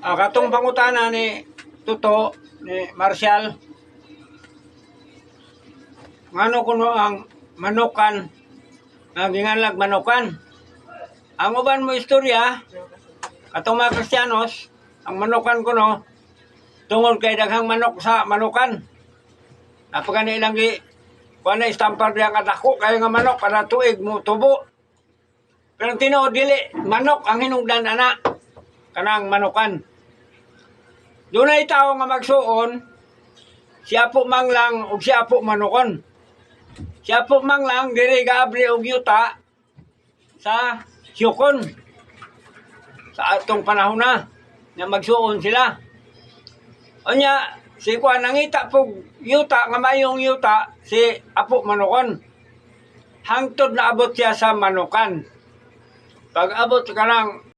Katong pangutana ni Tuto, ni Marcial, ngano kuno ang manukan, ginganlag manukan. Ang uban mo istorya, katong mga Kristiyanos, ang manukan kuno, tungod kay daghang manok sa manukan. Napaka na ilang kuha na istampar diya kadako kayo nga manok para tuig mo tubo. Pero tinuod dili, manok ang hinungdan ana, kanang manukan. Doon ay tao nga magsuon, siya po manglang o siya po manukon. Siya po manglang diri gaabri og yuta sa siyukon. Sa atong panahon na magsuon sila. Onya, si kuha nangita po yuta, nga mayong yuta, si apo manukon. Hangtod na abot siya sa manukan. Pag abot ka lang